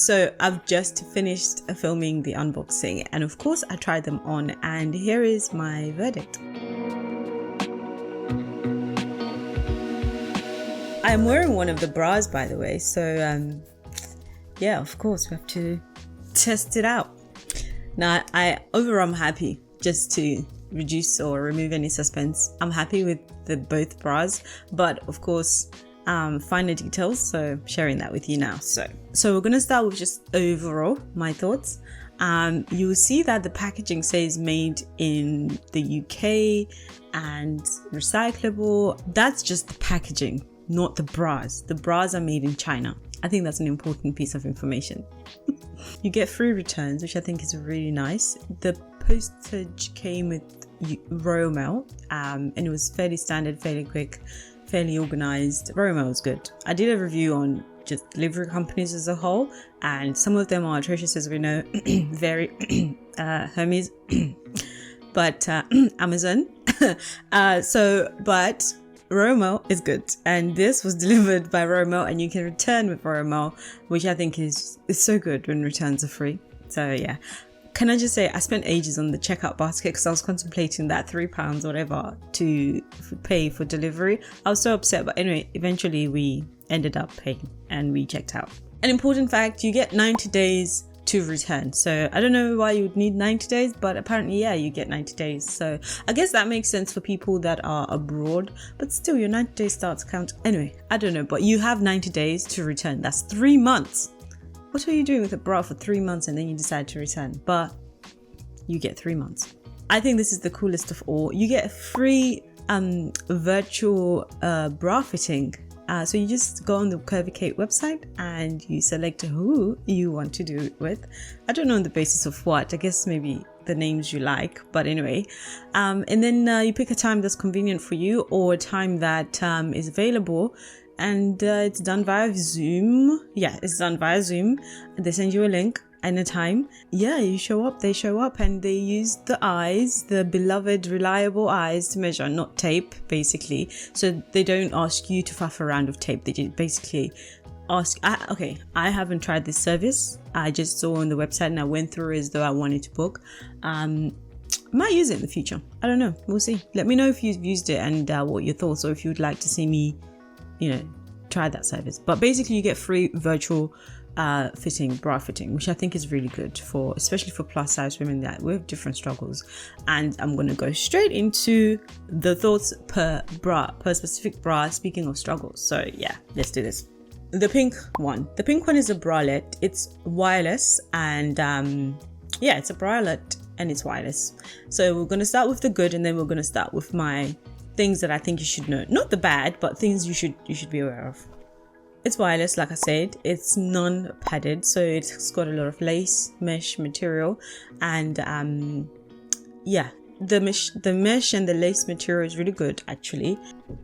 so I've just finished filming the unboxing, and of course I tried them on, and here is my verdict. I'm wearing one of the bras, by the way, so yeah, of course we have to test it out. Now, overall I'm happy. Just to reduce or remove any suspense, I'm happy with both bras, but of course finer details, so sharing that with you now. So we're gonna start with just overall my thoughts. You will see that the packaging says made in the UK and recyclable. That's just the packaging, not the bras. The bras are made in China. I think that's an important piece of information. You get free returns, which I think is really nice. The postage came with Royal Mail, and it was fairly standard, fairly quick, fairly organized. Royal Mail was good. I did a review on just delivery companies as a whole, and some of them are atrocious, as we know, very Hermes, but Amazon. But Royal Mail is good, and this was delivered by Royal Mail, and you can return with Royal Mail, which I think is so good when returns are free. So yeah, can I just say I spent ages on the checkout basket because I was contemplating that £3 whatever to pay for delivery. I was so upset, but anyway, eventually we ended up paying and we checked out. An important fact: you get 90 days to return. So I don't know why you would need 90 days, but apparently, yeah, you get 90 days. So I guess that makes sense for people that are abroad, but still your 90 days starts count. Anyway, I don't know, but you have 90 days to return. That's 3 months. What are you doing with a bra for 3 months and then you decide to return? But you get 3 months. I think this is the coolest of all. You get a free virtual bra fitting. So you just go on the Curvy Kate website and you select who you want to do it with. I don't know on the basis of what. I guess maybe the names you like. But anyway, and then you pick a time that's convenient for you or a time that is available. And it's done via Zoom. Yeah, it's done via Zoom. And they send you a link and a time. Yeah, you show up, they show up, and they use the eyes, the beloved reliable eyes, to measure, not tape, basically. So they don't ask you to faff around with tape. They just basically ask. I haven't tried this service. I just saw on the website and I went through as though I wanted to book. Might use it in the future. I don't know. We'll see. Let me know if you've used it and what your thoughts, or if you would like to see me, try that service. But basically you get free virtual bra fitting, which I think is really good especially for plus size women that we have different struggles. And I'm going to go straight into the thoughts per specific bra, speaking of struggles. So yeah, let's do this. The pink one is a bralette. It's wireless, and yeah, it's a bralette and it's wireless. So we're going to start with the good, and then we're going to start with my things that I think you should know. Not the bad, but things you should be aware of. It's wireless, like I said. It's non-padded, so it's got a lot of lace mesh material, and yeah, the mesh and the lace material is really good, actually.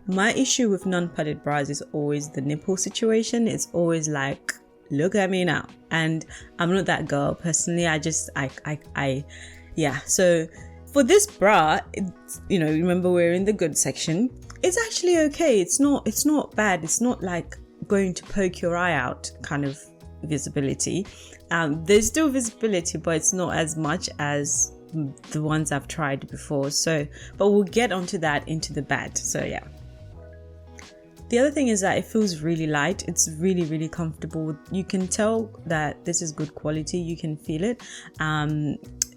My issue with non-padded bras is always the nipple situation. It's always like, look at me now, and I'm not that girl personally. Yeah. So for this bra, it's, remember we're in the good section. It's actually okay. It's not bad. It's not like going to poke your eye out kind of visibility. There's still visibility, but it's not as much as the ones I've tried before. So, but we'll get onto that into the bad. So yeah. The other thing is that it feels really light. It's really, really comfortable. You can tell that this is good quality. You can feel it.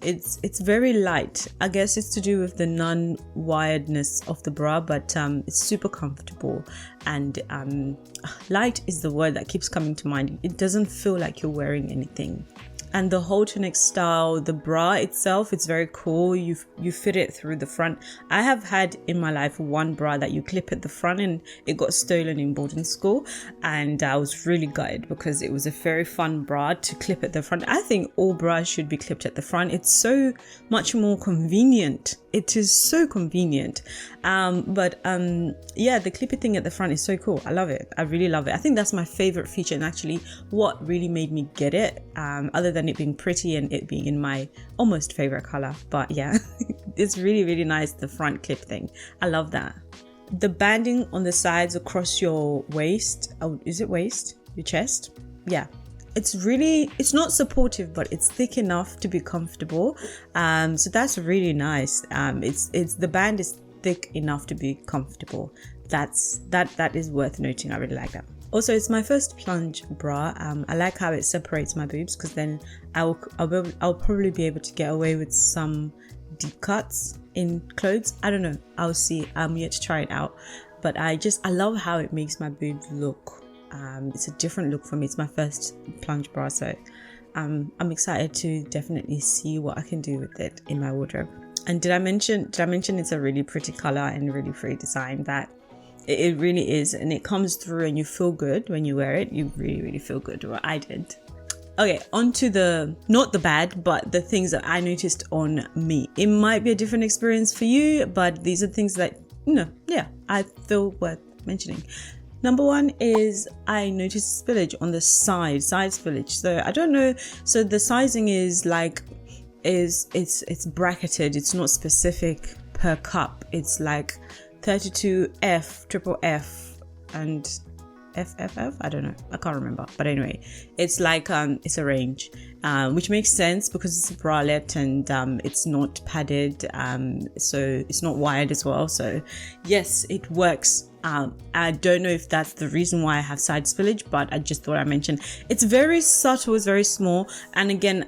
It's very light. I guess it's to do with the non-wiredness of the bra, but it's super comfortable, and light is the word that keeps coming to mind. It doesn't feel like you're wearing anything. And the halter neck style, the bra itself, it's very cool. You fit it through the front. I have had in my life one bra that you clip at the front, and it got stolen in boarding school, and I was really gutted because it was a very fun bra to clip at the front. I think all bras should be clipped at the front. It's so much more convenient. It is so convenient. Yeah, the clippy thing at the front is so cool. I love it. I really love it. I think that's my favorite feature, and actually what really made me get it, other than it being pretty and it being in my almost favorite color. But yeah, it's really, really nice, the front clip thing. I love that. The banding on the sides across your waist, is it waist? Your chest? Yeah. it's not supportive, but it's thick enough to be comfortable. So that's really nice. It's the band is thick enough to be comfortable. That is worth noting. I really like that. Also, it's my first plunge bra. I like how it separates my boobs, because then I'll probably be able to get away with some deep cuts in clothes. I don't know. I'll see. I'm yet to try it out, but I love how it makes my boobs look. It's a different look for me. It's my first plunge bra, so I'm excited to definitely see what I can do with it in my wardrobe. And did I mention it's a really pretty color and really pretty design? That it really is, and it comes through and you feel good when you wear it. You really feel good. Well, I did. Okay, on to not the bad, but the things that I noticed on me. It might be a different experience for you, but these are things that, I feel worth mentioning. Number one is I noticed spillage on the side spillage. So I don't know. So the sizing is it's bracketed. It's not specific per cup. It's like 32F, triple F, and FFF. I don't know. I can't remember. But anyway, it's like it's a range, which makes sense because it's a bralette and it's not padded. So it's not wired as well. So yes, it works. I don't know if that's the reason why I have side spillage, but I just thought I mentioned. It's very subtle, it's very small, and again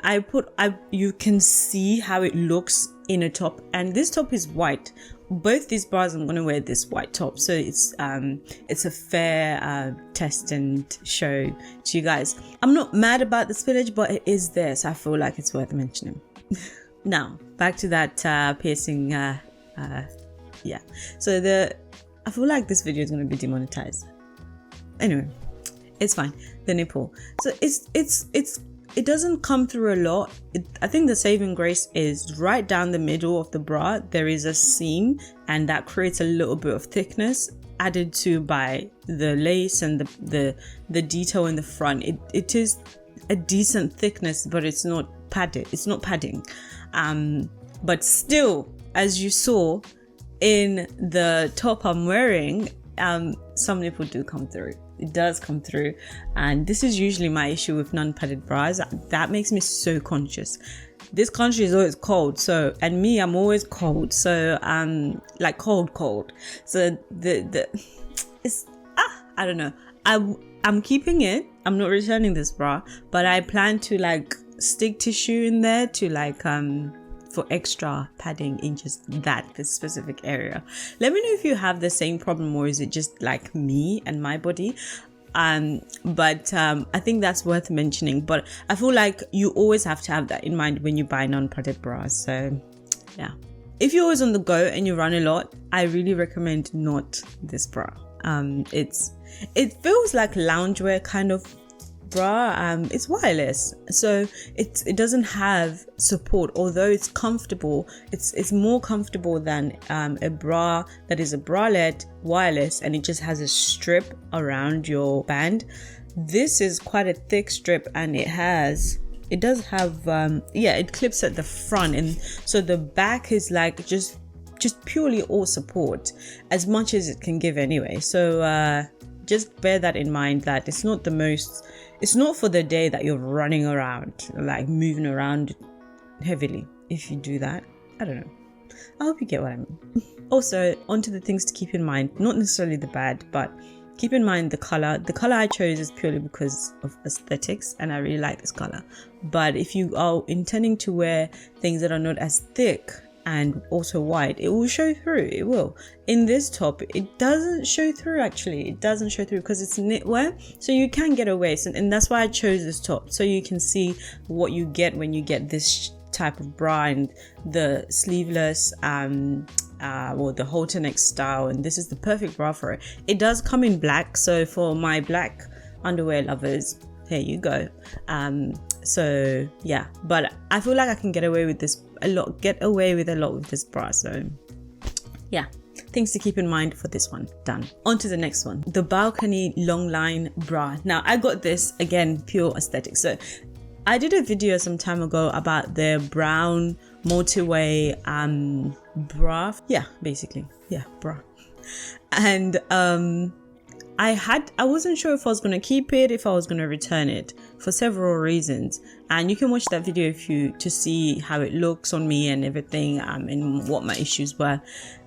you can see how it looks in a top, and this top is white. Both these bras, I'm going to wear this white top, so it's a fair test and show to you guys. I'm not mad about the spillage, but it is there, so I feel like it's worth mentioning. Now back to that piercing. So I feel like this video is going to be demonetized. Anyway, it's fine. The nipple. So it doesn't come through a lot. I think the saving grace is right down the middle of the bra. There is a seam, and that creates a little bit of thickness added to by the lace and the detail in the front. It is a decent thickness, but it's not padded. It's not padding. But still, as you saw in the top I'm wearing, some nipple do come through. It does come through, and this is usually my issue with non-padded bras. That makes me so conscious. This country is always cold, so, and me, I'm always cold, so like cold. So it's I don't know. I'm keeping it. I'm not returning this bra, but I plan to like stick tissue in there to like for extra padding in just this specific area. Let me know if you have the same problem, or is it just like me and my body. But I think that's worth mentioning. But I feel like you always have to have that in mind when you buy non-padded bras. So yeah, if you're always on the go and you run a lot, I really recommend not this bra. It feels like loungewear kind of bra. It's wireless, so it doesn't have support, although it's comfortable. It's more comfortable than a bra that is a bralette wireless and it just has a strip around your band. This is quite a thick strip, and it does have it clips at the front, and so the back is like just purely all support, as much as it can give anyway. So just bear that in mind, that it's not for the day that you're running around, like moving around heavily. If you do that, I don't know. I hope you get what I mean. Also, onto the things to keep in mind, not necessarily the bad, but keep in mind the color. The color I chose is purely because of aesthetics, and I really like this color. But if you are intending to wear things that are not as thick and also white, it will show through. It will. In this top, it doesn't show through. Actually, it doesn't show through because it's knitwear, so you can get away. And that's why I chose this top, so you can see what you get when you get this type of bra, and the sleeveless or the halter neck style. And this is the perfect bra for it. It does come in black, so for my black underwear lovers, here you go. So yeah, but I feel like I can get away with this a lot with this bra. So yeah, things to keep in mind for this one. Done. On to the next one, the balcony Longline bra. Now I got this, again, pure aesthetic. So I did a video some time ago about the brown multi-way bra. Yeah, basically, yeah, bra. And I wasn't sure if I was going to keep it, if I was going to return it, for several reasons. And you can watch that video to see how it looks on me and everything, and what my issues were.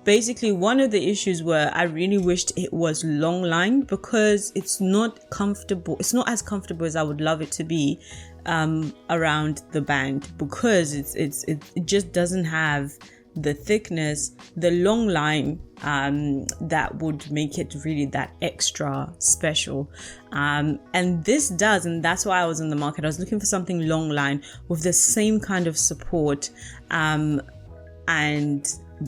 Basically, one of the issues were I really wished it was Longline, because it's not comfortable. It's not as comfortable as I would love it to be around the band, because it just doesn't have the thickness, the long line that would make it really that extra special, and this does, and that's why I was in the market. I was looking for something long line with the same kind of support, and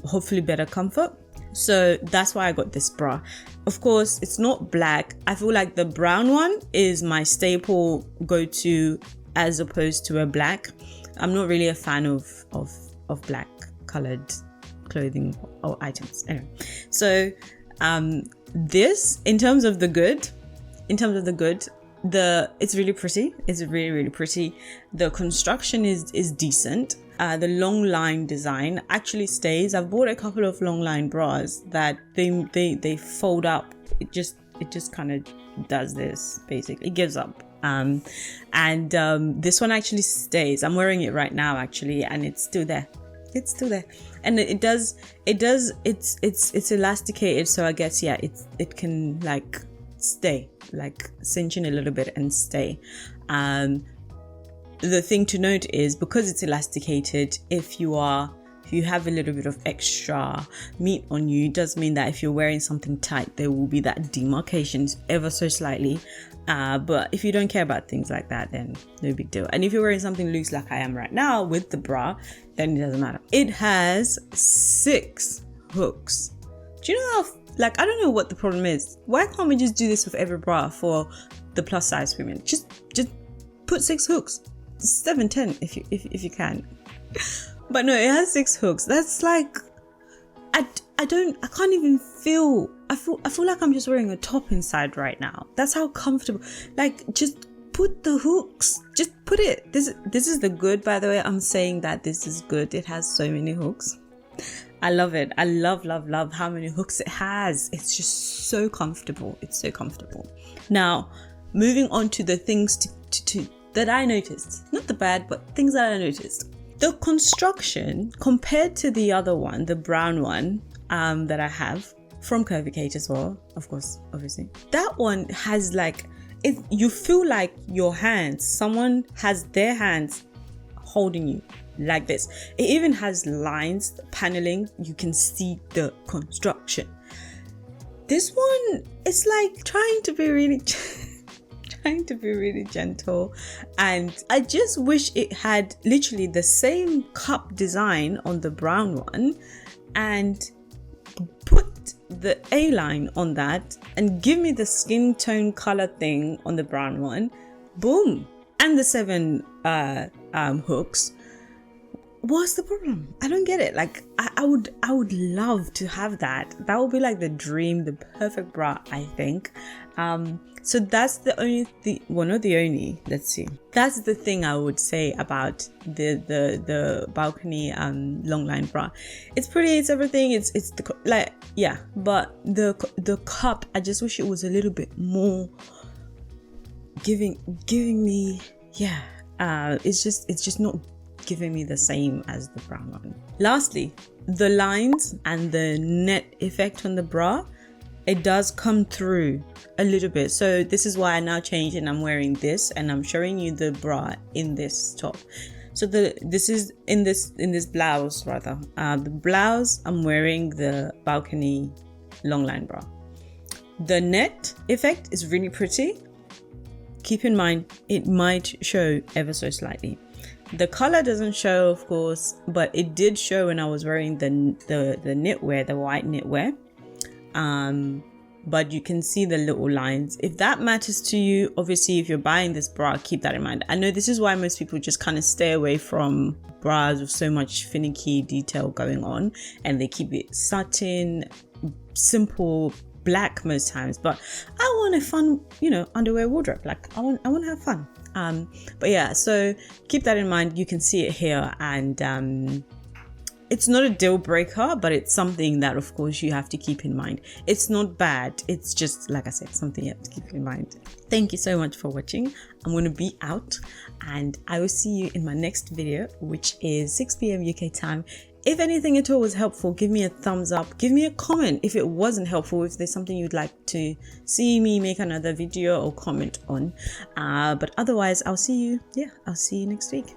hopefully better comfort. So that's why I got this bra. Of course, it's not black. I feel like the brown one is my staple go-to as opposed to a black. I'm not really a fan of black colored clothing or items. Anyway, so this, in terms of the good, it's really pretty. It's really pretty. The construction is decent. The long line design actually stays. I've bought a couple of long line bras that they fold up. It just kind of does this, basically. It gives up. This one actually stays. I'm wearing it right now actually, and it's still there. And it's elasticated, so I guess it can like stay, like cinch in a little bit and stay. The thing to note is, because it's elasticated, if you have a little bit of extra meat on you, it does mean that if you're wearing something tight, there will be that demarcation ever so slightly. But if you don't care about things like that, then no big deal. And if you're wearing something loose like I am right now with the bra, then it doesn't matter. It has 6 hooks. Do you know how, like, I don't know what the problem is. Why can't we just do this with every bra for the plus size women? Just put 6 hooks. 7, 10 if you can. But no, it has 6 hooks. That's like, I can't even feel, I feel like I'm just wearing a top inside right now. That's how comfortable. Like, just put the hooks. Just put it. This is the good, by the way. I'm saying that this is good. It has so many hooks. I love it. I love how many hooks it has. It's just so comfortable. It's so comfortable. Now, moving on to the things to that I noticed. Not the bad, but things that I noticed. The construction, compared to the other one, the brown one that I have from Curvy Kate as well, of course, obviously. That one has like, you feel like your hands, someone has their hands holding you like this. It even has lines, paneling. You can see the construction. This one, it's like trying to be really gentle, and I just wish it had literally the same cup design on the brown one, and put the A-line on that and give me the skin tone color thing on the brown one. Boom. And the 7 hooks. What's the problem? I don't get it. Like, I would love to have that. That would be like the dream, the perfect bra, I think. So that's the only thing, well, not the only, let's see. That's the thing I would say about the balcony long line bra. It's pretty, it's everything, it's the, like, yeah, but the cup, I just wish it was a little bit more giving me, yeah, it's just not giving me the same as the brown one. Lastly, the lines and the net effect on the bra, it does come through a little bit. So this is why I now changed and I'm wearing this, and I'm showing you the bra in this top. So this is in this blouse rather. The blouse, I'm wearing the balcony long line bra. The net effect is really pretty. Keep in mind, it might show ever so slightly. The color doesn't show, of course, but it did show when I was wearing the knitwear, the white knitwear. But you can see the little lines. If that matters to you, obviously, if you're buying this bra, keep that in mind. I know this is why most people just kind of stay away from bras with so much finicky detail going on, and they keep it satin, simple, black most times. But I want a fun, underwear wardrobe. Like I want to have fun. But yeah, so keep that in mind. You can see it here, and it's not a deal breaker, but it's something that of course you have to keep in mind. It's not bad, it's just, like I said, something you have to keep in mind. Thank you so much for watching. I'm going to be out and I will see you in my next video, which is 6 p.m. UK time. If anything at all was helpful, give me a thumbs up, give me a comment if it wasn't helpful, if there's something you'd like to see me make another video or comment on. But otherwise, I'll see you next week.